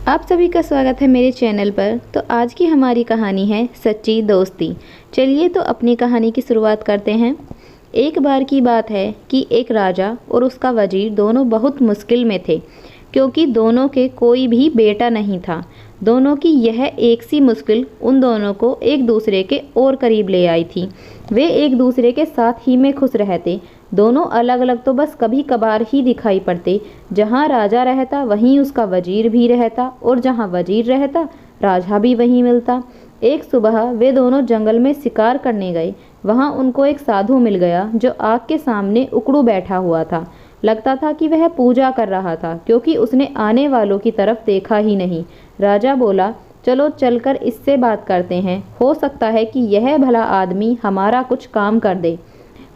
आप सभी का स्वागत है मेरे चैनल पर। तो आज की हमारी कहानी है सच्ची दोस्ती। चलिए तो अपनी कहानी की शुरुआत करते हैं। एक बार की बात है कि एक राजा और उसका वजीर दोनों बहुत मुश्किल में थे, क्योंकि दोनों के कोई भी बेटा नहीं था। दोनों की यह एक सी मुश्किल उन दोनों को एक दूसरे के और करीब ले आई थी। वे एक दूसरे के साथ ही में खुश रहते। दोनों अलग अलग तो बस कभी कभार ही दिखाई पड़ते। जहाँ राजा रहता वहीं उसका वजीर भी रहता, और जहाँ वजीर रहता राजा भी वहीं मिलता। एक सुबह वे दोनों जंगल में शिकार करने गए। वहाँ उनको एक साधु मिल गया जो आग के सामने उकड़ू बैठा हुआ था। लगता था कि वह पूजा कर रहा था, क्योंकि उसने आने वालों की तरफ देखा ही नहीं। राजा बोला, चलो चलकर इससे बात करते हैं, हो सकता है कि यह भला आदमी हमारा कुछ काम कर दे।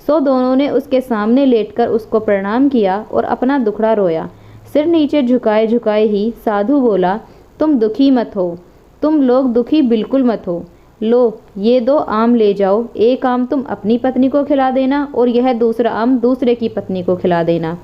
सो दोनों ने उसके सामने लेटकर उसको प्रणाम किया और अपना दुखड़ा रोया। सिर नीचे झुकाए झुकाए ही साधु बोला, तुम दुखी मत हो, तुम लोग दुखी बिल्कुल मत हो। लो ये 2 आम ले जाओ, एक आम तुम अपनी पत्नी को खिला देना और यह दूसरा आम दूसरे की पत्नी को खिला देना।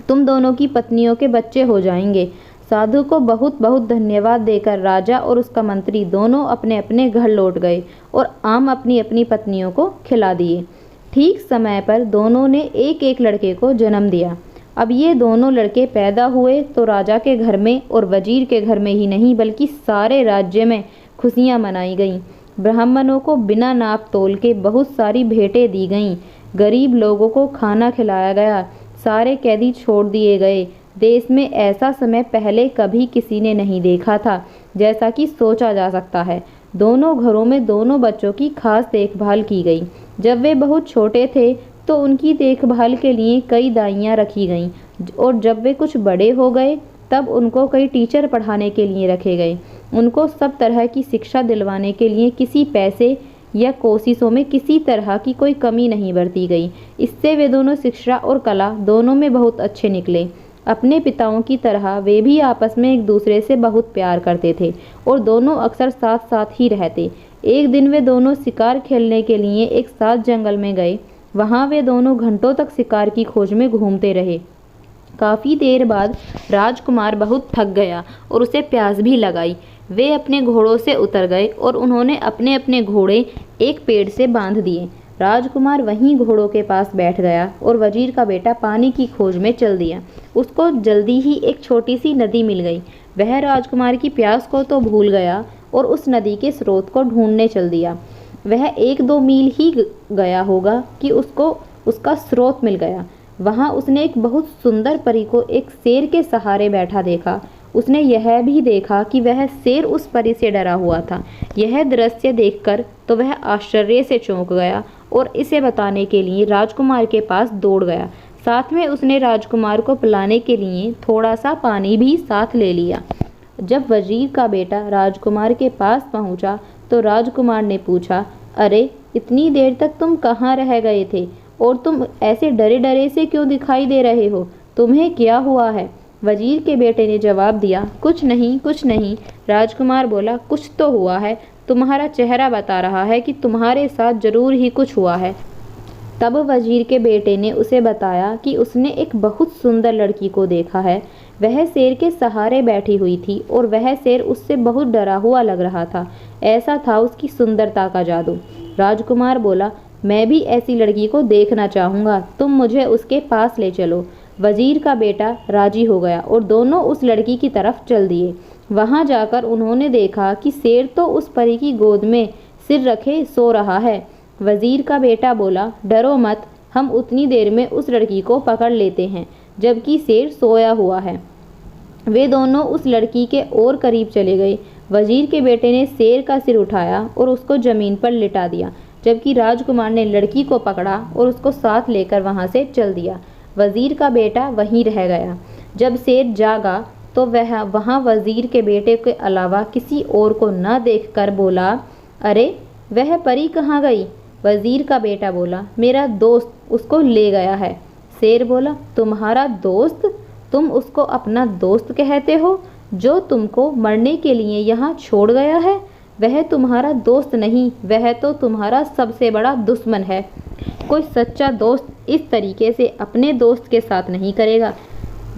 तुम दोनों की पत्नियों के बच्चे हो जाएंगे। साधु को बहुत बहुत धन्यवाद देकर राजा और उसका मंत्री दोनों अपने अपने घर लौट गए और आम अपनी अपनी पत्नियों को खिला दिए। ठीक समय पर दोनों ने एक एक लड़के को जन्म दिया। अब ये दोनों लड़के पैदा हुए तो राजा के घर में और वजीर के घर में ही नहीं बल्कि सारे राज्य में खुशियाँ मनाई गईं। ब्राह्मणों को बिना नाप तोल के बहुत सारी भेंटें दी गईं। गरीब लोगों को खाना खिलाया गया। सारे कैदी छोड़ दिए गए। देश में ऐसा समय पहले कभी किसी ने नहीं देखा था, जैसा कि सोचा जा सकता है। दोनों घरों में दोनों बच्चों की खास देखभाल की गई। जब वे बहुत छोटे थे तो उनकी देखभाल के लिए कई दाइयाँ रखी गईं, और जब वे कुछ बड़े हो गए तब उनको कई टीचर पढ़ाने के लिए रखे गए। उनको सब तरह की शिक्षा दिलवाने के लिए किसी पैसे या कोशिशों में किसी तरह की कोई कमी नहीं बरती गई। इससे वे दोनों शिक्षा और कला दोनों में बहुत अच्छे निकले। अपने पिताओं की तरह वे भी आपस में एक दूसरे से बहुत प्यार करते थे और दोनों अक्सर साथ साथ ही रहते। एक दिन वे दोनों शिकार खेलने के लिए एक साथ जंगल में गए। वहाँ वे दोनों घंटों तक शिकार की खोज में घूमते रहे। काफ़ी देर बाद राजकुमार बहुत थक गया और उसे प्यास भी लगाई। वे अपने घोड़ों से उतर गए और उन्होंने अपने अपने घोड़े एक पेड़ से बांध दिए। राजकुमार वहीं घोड़ों के पास बैठ गया और वजीर का बेटा पानी की खोज में चल दिया। उसको जल्दी ही एक छोटी सी नदी मिल गई। वह राजकुमार की प्यास को तो भूल गया और उस नदी के स्रोत को ढूंढने चल दिया। वह 1-2 मील ही गया होगा कि उसको उसका स्रोत मिल गया। वहाँ उसने एक बहुत सुंदर परी को एक शेर के सहारे बैठा देखा। उसने यह भी देखा कि वह शेर उस परी से डरा हुआ था। यह दृश्य देखकर तो वह आश्चर्य से चौंक गया और इसे बताने के लिए राजकुमार के पास दौड़ गया। साथ में उसने राजकुमार को पिलाने के लिए थोड़ा सा पानी भी साथ ले लिया। जब वजीर का बेटा राजकुमार के पास पहुंचा तो राजकुमार ने पूछा, अरे इतनी देर तक तुम कहाँ रह गए थे और तुम ऐसे डरे डरे से क्यों दिखाई दे रहे हो? तुम्हें क्या हुआ है? वजीर के बेटे ने जवाब दिया, कुछ नहीं कुछ नहीं। राजकुमार बोला, कुछ तो हुआ है, तुम्हारा चेहरा बता रहा है कि तुम्हारे साथ जरूर ही कुछ हुआ है। तब वजीर के बेटे ने उसे बताया कि उसने एक बहुत सुंदर लड़की को देखा है। वह शेर के सहारे बैठी हुई थी और वह शेर उससे बहुत डरा हुआ लग रहा था। ऐसा था उसकी सुंदरता का जादू। राजकुमार बोला, मैं भी ऐसी लड़की को देखना चाहूँगा, तुम मुझे उसके पास ले चलो। वजीर का बेटा राजी हो गया और दोनों उस लड़की की तरफ चल दिए। वहाँ जाकर उन्होंने देखा कि शेर तो उस परी की गोद में सिर रखे सो रहा है। वजीर का बेटा बोला, डरो मत, हम उतनी देर में उस लड़की को पकड़ लेते हैं जबकि शेर सोया हुआ है। वे दोनों उस लड़की के और करीब चले गए। वजीर के बेटे ने शेर का सिर उठाया और उसको जमीन पर लिटा दिया, जबकि राजकुमार ने लड़की को पकड़ा और उसको साथ लेकर वहाँ से चल दिया। वजीर का बेटा वहीं रह गया। जब शेर जागा तो वह वहाँ वजीर के बेटे के अलावा किसी और को न देखकर बोला, अरे वह परी कहाँ गई? वजीर का बेटा बोला, मेरा दोस्त उसको ले गया है। शेर बोला, तुम्हारा दोस्त? तुम उसको अपना दोस्त कहते हो जो तुमको मरने के लिए यहाँ छोड़ गया है? वह तुम्हारा दोस्त नहीं, वह तो तुम्हारा सबसे बड़ा दुश्मन है। कोई सच्चा दोस्त इस तरीके से अपने दोस्त के साथ नहीं करेगा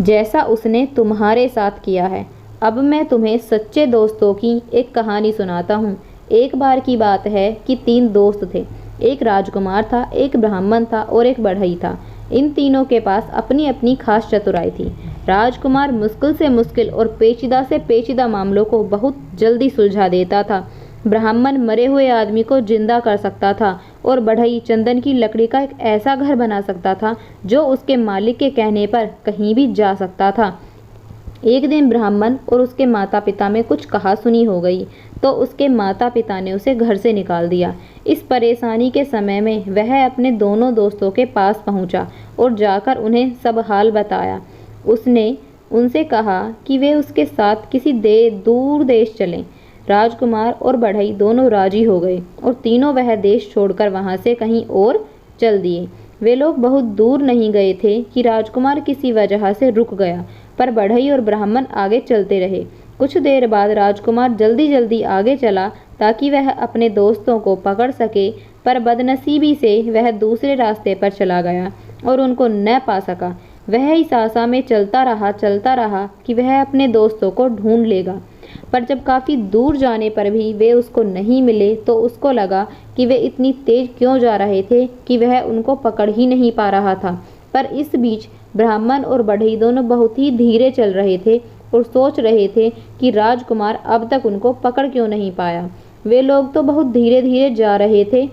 जैसा उसने तुम्हारे साथ किया है। अब मैं तुम्हें सच्चे दोस्तों की एक कहानी सुनाता हूँ। एक बार की बात है कि 3 दोस्त थे। एक राजकुमार था, एक ब्राह्मण था और एक बढ़ई था। इन तीनों के पास अपनी अपनी खास चतुराई थी। राजकुमार मुश्किल से मुश्किल और पेचीदा से पेचीदा मामलों को बहुत जल्दी सुलझा देता था। ब्राह्मण मरे हुए आदमी को जिंदा कर सकता था और बढ़ई चंदन की लकड़ी का एक ऐसा घर बना सकता था जो उसके मालिक के कहने पर कहीं भी जा सकता था। एक दिन ब्राह्मण और उसके माता पिता में कुछ कहासुनी हो गई तो उसके माता पिता ने उसे घर से निकाल दिया। इस परेशानी के समय में वह अपने दोनों दोस्तों के पास पहुंचा और जाकर उन्हें सब हाल बताया। उसने उनसे कहा कि वे उसके साथ किसी दूर देश चलें। राजकुमार और बढ़ई दोनों राजी हो गए और तीनों वह देश छोड़कर वहां से कहीं और चल दिए। वे लोग बहुत दूर नहीं गए थे कि राजकुमार किसी वजह से रुक गया, पर बढ़ई और ब्राह्मण आगे चलते रहे। कुछ देर बाद राजकुमार जल्दी जल्दी आगे चला ताकि वह अपने दोस्तों को पकड़ सके, पर बदनसीबी से वह दूसरे रास्ते पर चला गया और उनको न पा सका। वह इस आशा में चलता रहा कि वह अपने दोस्तों को ढूंढ लेगा, पर जब काफ़ी दूर जाने पर भी वे उसको नहीं मिले तो उसको लगा कि वे इतनी तेज क्यों जा रहे थे कि वह उनको पकड़ ही नहीं पा रहा था। पर इस बीच ब्राह्मण और बढ़ई दोनों बहुत ही धीरे चल रहे थे और सोच रहे थे कि राजकुमार अब तक उनको पकड़ क्यों नहीं पाया। वे लोग तो बहुत धीरे धीरे जा रहे थे।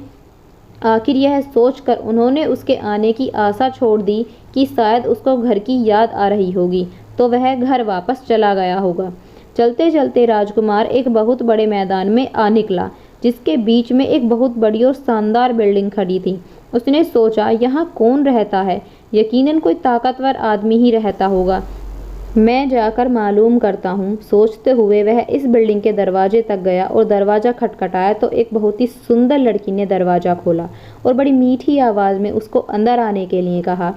आखिर यह सोचकर उन्होंने उसके आने की आशा छोड़ दी कि शायद उसको घर की याद आ रही होगी तो वह घर वापस चला गया होगा। चलते चलते राजकुमार एक बहुत बड़े मैदान में आ निकला जिसके बीच में एक बहुत बड़ी और शानदार बिल्डिंग खड़ी थी। उसने सोचा, यहाँ कौन रहता है? यकीनन कोई ताकतवर आदमी ही रहता होगा, मैं जाकर मालूम करता हूँ। सोचते हुए वह इस बिल्डिंग के दरवाजे तक गया और दरवाज़ा खटखटाया तो एक बहुत ही सुंदर लड़की ने दरवाज़ा खोला और बड़ी मीठी आवाज़ में उसको अंदर आने के लिए कहा।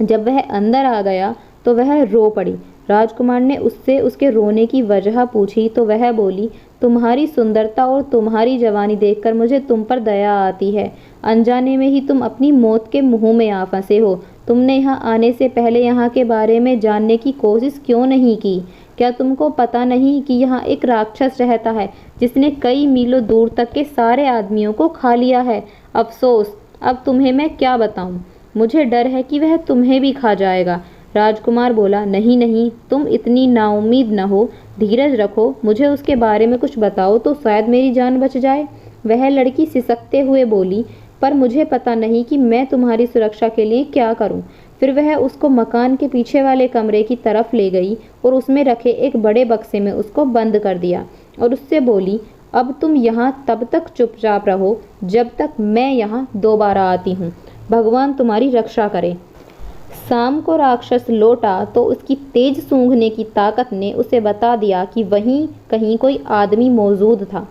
जब वह अंदर आ गया तो वह रो पड़ी। राजकुमार ने उससे उसके रोने की वजह पूछी तो वह बोली, तुम्हारी सुंदरता और तुम्हारी जवानी देखकर मुझे तुम पर दया आती है। अनजाने में ही तुम अपनी मौत के मुंह में आ फंसे हो। तुमने यहाँ आने से पहले यहाँ के बारे में जानने की कोशिश क्यों नहीं की? क्या तुमको पता नहीं कि यहाँ एक राक्षस रहता है जिसने कई मीलों दूर तक के सारे आदमियों को खा लिया है? अफसोस, अब तुम्हें मैं क्या बताऊँ, मुझे डर है कि वह तुम्हें भी खा जाएगा। राजकुमार बोला, नहीं नहीं, तुम इतनी नाउम्मीद न हो, धीरज रखो, मुझे उसके बारे में कुछ बताओ तो शायद मेरी जान बच जाए। वह लड़की सिसकते हुए बोली, पर मुझे पता नहीं कि मैं तुम्हारी सुरक्षा के लिए क्या करूं। फिर वह उसको मकान के पीछे वाले कमरे की तरफ ले गई और उसमें रखे एक बड़े बक्से में उसको बंद कर दिया और उससे बोली, अब तुम यहाँ तब तक चुपचाप रहो जब तक मैं यहाँ दोबारा आती हूँ। भगवान तुम्हारी रक्षा करे। शाम को राक्षस लौटा तो उसकी तेज सूंघने की ताकत ने उसे बता दिया कि वहीं कहीं कोई आदमी मौजूद था।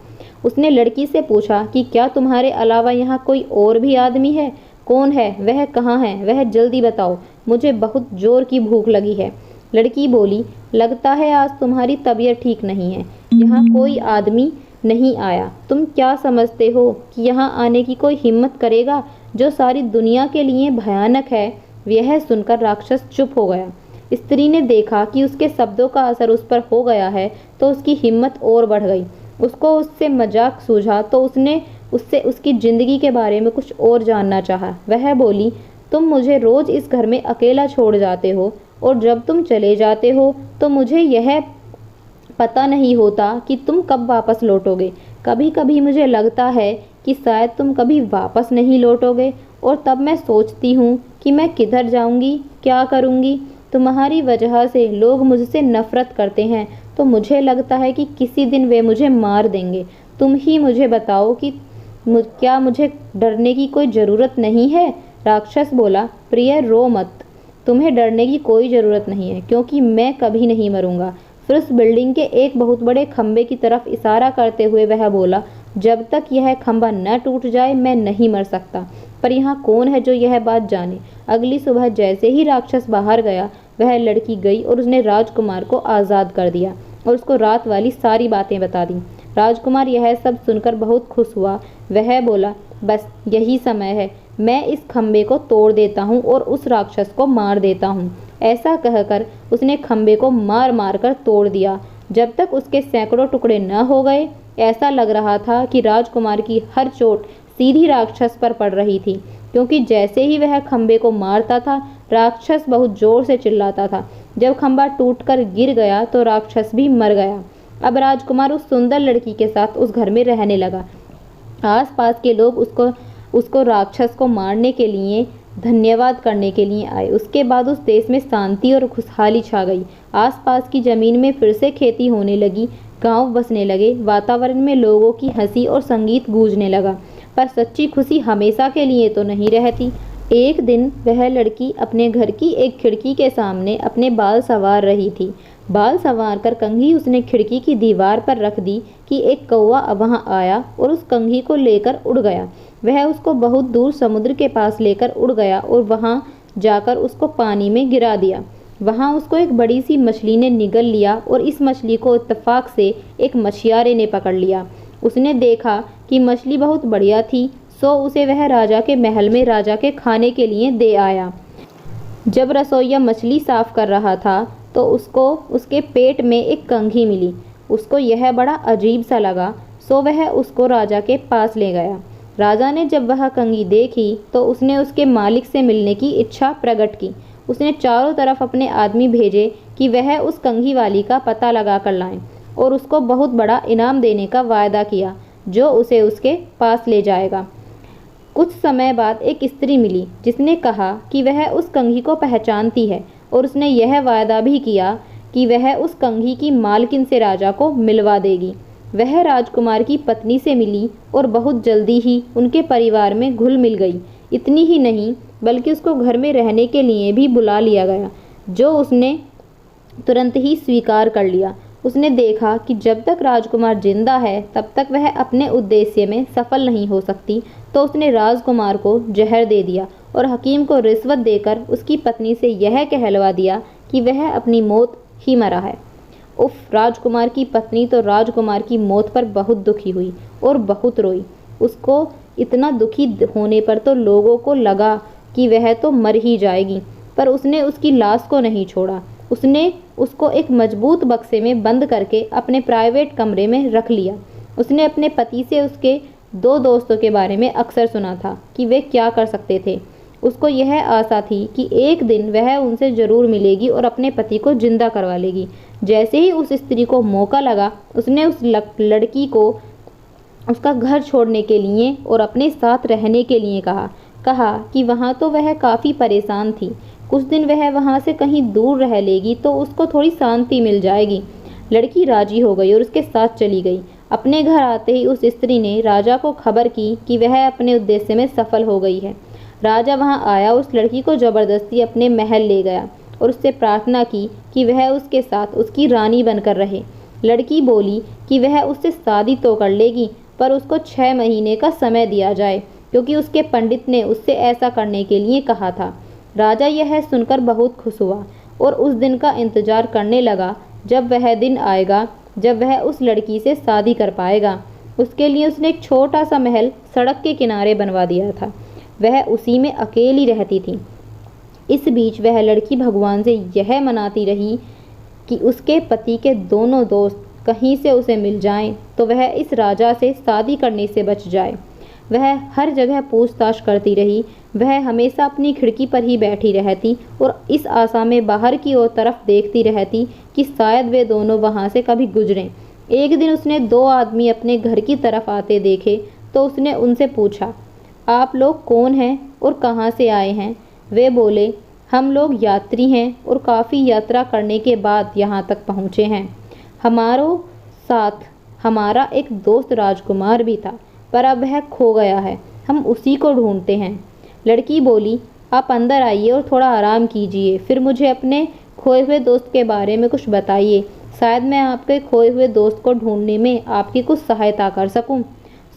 उसने लड़की से पूछा कि क्या तुम्हारे अलावा यहाँ कोई और भी आदमी है? कौन है वह? कहाँ है वह? जल्दी बताओ, मुझे बहुत जोर की भूख लगी है। लड़की बोली, लगता है आज तुम्हारी तबीयत ठीक नहीं है, यहाँ कोई आदमी नहीं आया। तुम क्या समझते हो कि यहाँ आने की कोई हिम्मत करेगा जो सारी दुनिया के लिए भयानक है? यह सुनकर राक्षस चुप हो गया। स्त्री ने देखा कि उसके शब्दों का असर उस पर हो गया है तो उसकी हिम्मत और बढ़ गई। उसको उससे मजाक सूझा तो उसने उससे उसकी ज़िंदगी के बारे में कुछ और जानना चाहा। वह बोली, तुम मुझे रोज़ इस घर में अकेला छोड़ जाते हो और जब तुम चले जाते हो तो मुझे यह पता नहीं होता कि तुम कब वापस लौटोगे। कभी कभी मुझे लगता है कि शायद तुम कभी वापस नहीं लौटोगे और तब मैं सोचती हूँ कि मैं किधर जाऊँगी, क्या करूँगी। तुम्हारी वजह से लोग मुझसे नफ़रत करते हैं तो मुझे लगता है कि किसी दिन वे मुझे मार देंगे। तुम ही मुझे बताओ कि क्या मुझे डरने की कोई ज़रूरत नहीं है? राक्षस बोला, प्रिय रो मत, तुम्हें डरने की कोई ज़रूरत नहीं है क्योंकि मैं कभी नहीं मरूंगा। फिर उस बिल्डिंग के एक बहुत बड़े खंबे की तरफ इशारा करते हुए वह बोला, जब तक यह खंबा न टूट जाए मैं नहीं मर सकता। पर यहाँ कौन है जो यह बात जाने? अगली सुबह जैसे ही राक्षस बाहर गया वह लड़की गई और उसने राजकुमार को आज़ाद कर दिया और उसको रात वाली सारी बातें बता दी। राजकुमार यह सब सुनकर बहुत खुश हुआ। वह बोला, बस यही समय है, मैं इस खंबे को तोड़ देता हूँ और उस राक्षस को मार देता हूँ। ऐसा कहकर उसने खंबे को मार मार कर तोड़ दिया। जब तक उसके सैकड़ों टुकड़े न हो गए। ऐसा लग रहा था कि राजकुमार की हर चोट सीधी राक्षस पर पड़ रही थी, क्योंकि जैसे ही वह खंबे को मारता था, राक्षस बहुत जोर से चिल्लाता था। जब खंबा टूटकर गिर गया तो राक्षस भी मर गया। अब राजकुमार उस सुंदर लड़की के साथ उस घर में रहने लगा। आसपास के लोग उसको राक्षस को मारने के लिए धन्यवाद करने के लिए आए। उसके बाद उस देश में शांति और खुशहाली छा गई। आसपास की जमीन में फिर से खेती होने लगी, गांव बसने लगे, वातावरण में लोगों की हंसी और संगीत गूंजने लगा। पर सच्ची खुशी हमेशा के लिए तो नहीं रहती। एक दिन वह लड़की अपने घर की एक खिड़की के सामने अपने बाल संवार रही थी। बाल संवार कर कंघी उसने खिड़की की दीवार पर रख दी कि एक कौवा वहां आया और उस कंघी को लेकर उड़ गया। वह उसको बहुत दूर समुद्र के पास लेकर उड़ गया और वहां जाकर उसको पानी में गिरा दिया। वहां उसको एक बड़ी सी मछली ने निगल लिया और इस मछली को इत्तेफाक से एक मछियारे ने पकड़ लिया। उसने देखा कि मछली बहुत बढ़िया थी, सो उसे वह राजा के महल में राजा के खाने के लिए दे आया। जब रसोइया मछली साफ कर रहा था तो उसको उसके पेट में एक कंघी मिली। उसको यह बड़ा अजीब सा लगा, सो वह उसको राजा के पास ले गया। राजा ने जब वह कंघी देखी तो उसने उसके मालिक से मिलने की इच्छा प्रकट की। उसने चारों तरफ अपने आदमी भेजे कि वह उस कंघी वाली का पता लगा कर लाएं और उसको बहुत बड़ा इनाम देने का वायदा किया, जो उसे उसके पास ले जाएगा। कुछ समय बाद एक स्त्री मिली जिसने कहा कि वह उस कंघी को पहचानती है और उसने यह वायदा भी किया कि वह उस कंघी की मालकिन से राजा को मिलवा देगी। वह राजकुमार की पत्नी से मिली और बहुत जल्दी ही उनके परिवार में घुल मिल गई। इतनी ही नहीं बल्कि उसको घर में रहने के लिए भी बुला लिया गया, जो उसने तुरंत ही स्वीकार कर लिया। उसने देखा कि जब तक राजकुमार जिंदा है तब तक वह अपने उद्देश्य में सफल नहीं हो सकती, तो उसने राजकुमार को जहर दे दिया और हकीम को रिश्वत देकर उसकी पत्नी से यह कहलवा दिया कि वह अपनी मौत ही मरा है। उफ! राजकुमार की पत्नी तो राजकुमार की मौत पर बहुत दुखी हुई और बहुत रोई। उसको इतना दुखी होने पर तो लोगों को लगा कि वह तो मर ही जाएगी, पर उसने उसकी लाश को नहीं छोड़ा। उसने उसको एक मजबूत बक्से में बंद करके अपने प्राइवेट कमरे में रख लिया। उसने अपने पति से उसके दो दोस्तों के बारे में अक्सर सुना था कि वे क्या कर सकते थे। उसको यह आशा थी कि एक दिन वह उनसे जरूर मिलेगी और अपने पति को जिंदा करवा लेगी। जैसे ही उस स्त्री को मौका लगा, उसने उस लड़की को उसका घर छोड़ने के लिए और अपने साथ रहने के लिए कहा कि वहाँ तो वह काफ़ी परेशान थी। कुछ दिन वह वहाँ से कहीं दूर रह लेगी तो उसको थोड़ी शांति मिल जाएगी। लड़की राजी हो गई और उसके साथ चली गई। अपने घर आते ही उस स्त्री ने राजा को खबर की कि वह अपने उद्देश्य में सफल हो गई है। राजा वहाँ आया, उस लड़की को जबरदस्ती अपने महल ले गया और उससे प्रार्थना की कि वह उसके साथ उसकी रानी बनकर रहे। लड़की बोली कि वह उससे शादी तो कर लेगी, पर उसको 6 महीने का समय दिया जाए, क्योंकि उसके पंडित ने उससे ऐसा करने के लिए कहा था। राजा यह सुनकर बहुत खुश हुआ और उस दिन का इंतजार करने लगा जब वह दिन आएगा जब वह उस लड़की से शादी कर पाएगा। उसके लिए उसने एक छोटा सा महल सड़क के किनारे बनवा दिया था। वह उसी में अकेली रहती थी। इस बीच वह लड़की भगवान से यह मनाती रही कि उसके पति के दोनों दोस्त कहीं से उसे मिल जाएं तो वह इस राजा से शादी करने से बच जाए। वह हर जगह पूछताछ करती रही। वह हमेशा अपनी खिड़की पर ही बैठी रहती और इस आशा में बाहर की ओर तरफ देखती रहती कि शायद वे दोनों वहां से कभी गुजरें। एक दिन उसने 2 आदमी अपने घर की तरफ आते देखे तो उसने उनसे पूछा, आप लोग कौन हैं और कहाँ से आए हैं? वे बोले, हम लोग यात्री हैं और काफ़ी यात्रा करने के बाद यहाँ तक पहुँचे हैं। हमारो साथ हमारा एक दोस्त राजकुमार भी था, पर अब वह खो गया है। हम उसी को ढूंढते हैं। लड़की बोली, आप अंदर आइए और थोड़ा आराम कीजिए, फिर मुझे अपने खोए हुए दोस्त के बारे में कुछ बताइए। शायद मैं आपके खोए हुए दोस्त को ढूंढने में आपकी कुछ सहायता कर सकूं।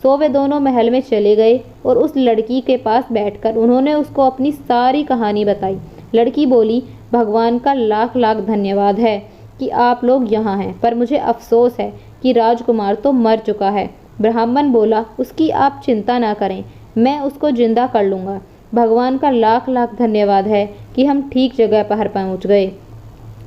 सो वे दोनों महल में चले गए और उस लड़की के पास बैठकर उन्होंने उसको अपनी सारी कहानी बताई। लड़की बोली, भगवान का लाख लाख धन्यवाद है कि आप लोग यहाँ हैं, पर मुझे अफसोस है कि राजकुमार तो मर चुका है। ब्राह्मण बोला, उसकी आप चिंता ना करें, मैं उसको जिंदा कर लूँगा। भगवान का लाख लाख धन्यवाद है कि हम ठीक जगह पर पहुँच गए।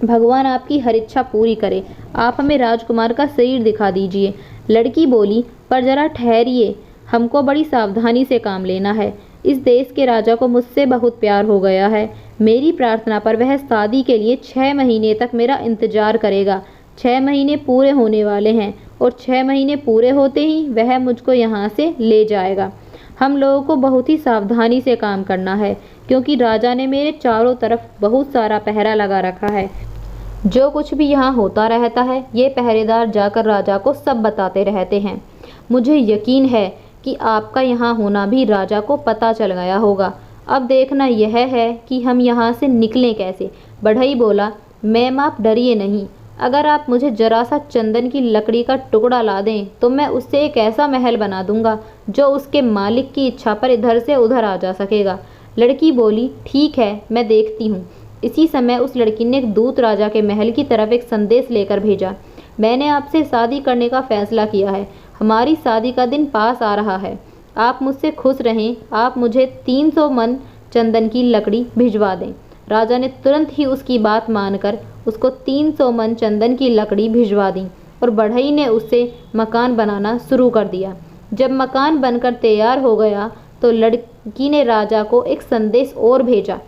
भगवान आपकी हर इच्छा पूरी करे। आप हमें राजकुमार का शरीर दिखा दीजिए। लड़की बोली, पर जरा ठहरिए, हमको बड़ी सावधानी से काम लेना है। इस देश के राजा को मुझसे बहुत प्यार हो गया है। मेरी प्रार्थना पर वह शादी के लिए 6 महीने तक मेरा इंतजार करेगा। 6 महीने पूरे होने वाले हैं और 6 महीने पूरे होते ही वह मुझको यहाँ से ले जाएगा। हम लोगों को बहुत ही सावधानी से काम करना है, क्योंकि राजा ने मेरे चारों तरफ बहुत सारा पहरा लगा रखा है। जो कुछ भी यहाँ होता रहता है, ये पहरेदार जाकर राजा को सब बताते रहते हैं। मुझे यकीन है कि आपका यहाँ होना भी राजा को पता चल गया होगा। अब देखना यह है कि हम यहाँ से निकलें कैसे। बढ़ई बोला, मैम आप डरिए नहीं। अगर आप मुझे जरा सा चंदन की लकड़ी का टुकड़ा ला दें तो मैं उससे एक ऐसा महल बना दूंगा जो उसके मालिक की इच्छा पर इधर से उधर आ जा सकेगा। लड़की बोली, ठीक है, मैं देखती हूँ। इसी समय उस लड़की ने एक दूत राजा के महल की तरफ एक संदेश लेकर भेजा। मैंने आपसे शादी करने का फैसला किया है। हमारी शादी का दिन पास आ रहा है। आप मुझसे खुश रहें। आप मुझे 300 मन चंदन की लकड़ी भिजवा दें। राजा ने तुरंत ही उसकी बात मानकर उसको 300 मन चंदन की लकड़ी भिजवा दी और बढ़ई ने उससे मकान बनाना शुरू कर दिया। जब मकान बनकर तैयार हो गया तो लड़की ने राजा को एक संदेश और भेजा।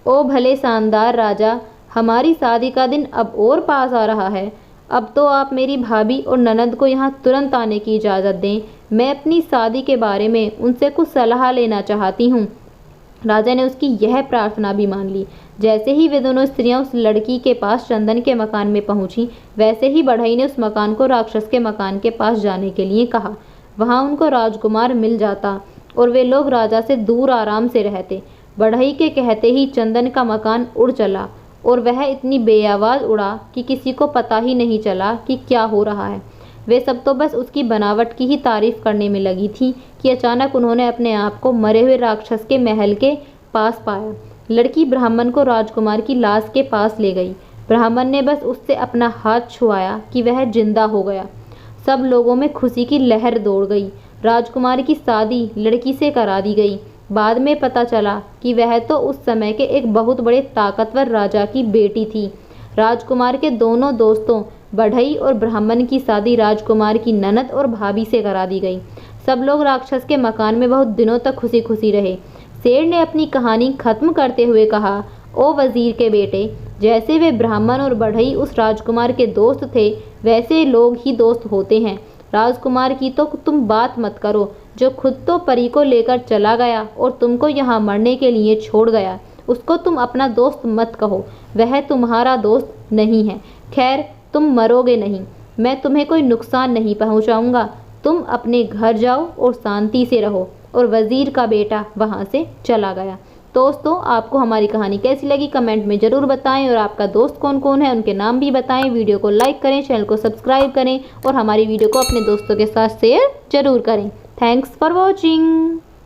ओ भले शानदार राजा, हमारी शादी का दिन अब और पास आ रहा है। अब तो आप मेरी भाभी और ननद को यहाँ तुरंत आने की इजाज़त दें। मैं अपनी शादी के बारे में उनसे कुछ सलाह लेना चाहती हूँ। राजा ने उसकी यह प्रार्थना भी मान ली। जैसे ही वे दोनों स्त्रियां उस लड़की के पास चंदन के मकान में पहुंची, वैसे ही बढ़ई ने उस मकान को राक्षस के मकान के पास जाने के लिए कहा। वहां उनको राजकुमार मिल जाता और वे लोग राजा से दूर आराम से रहते। बढ़ई के कहते ही चंदन का मकान उड़ चला और वह इतनी बेआवाज़ उड़ा कि किसी को पता ही नहीं चला कि क्या हो रहा है। वे सब तो बस उसकी बनावट की ही तारीफ करने में लगी थी कि अचानक उन्होंने अपने आप को मरे हुए राक्षस के महल के पास पाया। लड़की ब्राह्मण को राजकुमार की लाश के पास ले गई। ब्राह्मण ने बस उससे अपना हाथ छुआया कि वह जिंदा हो गया। सब लोगों में खुशी की लहर दौड़ गई। राजकुमार की शादी लड़की से करा दी गई। बाद में पता चला कि वह तो उस समय के एक बहुत बड़े ताकतवर राजा की बेटी थी। राजकुमार के दोनों दोस्तों बढ़ई और ब्राह्मण की शादी राजकुमार की ननद और भाभी से करा दी गई। सब लोग राक्षस के मकान में बहुत दिनों तक खुशी खुशी रहे। शेर ने अपनी कहानी खत्म करते हुए कहा, ओ वजीर के बेटे, जैसे वे ब्राह्मण और बढ़ई उस राजकुमार के दोस्त थे, वैसे लोग ही दोस्त होते हैं। राजकुमार की तो तुम बात मत करो, जो खुद तो परी को लेकर चला गया और तुमको यहाँ मरने के लिए छोड़ गया, उसको तुम अपना दोस्त मत कहो। वह तुम्हारा दोस्त नहीं है। खैर, तुम मरोगे नहीं। मैं तुम्हें कोई नुकसान नहीं पहुँचाऊँगा। तुम अपने घर जाओ और शांति से रहो। और वजीर का बेटा वहाँ से चला गया। दोस्तों, आपको हमारी कहानी कैसी लगी कमेंट में ज़रूर बताएं और आपका दोस्त कौन कौन है उनके नाम भी बताएं। वीडियो को लाइक करें, चैनल को सब्सक्राइब करें और हमारी वीडियो को अपने दोस्तों के साथ शेयर ज़रूर करें। Thanks for watching.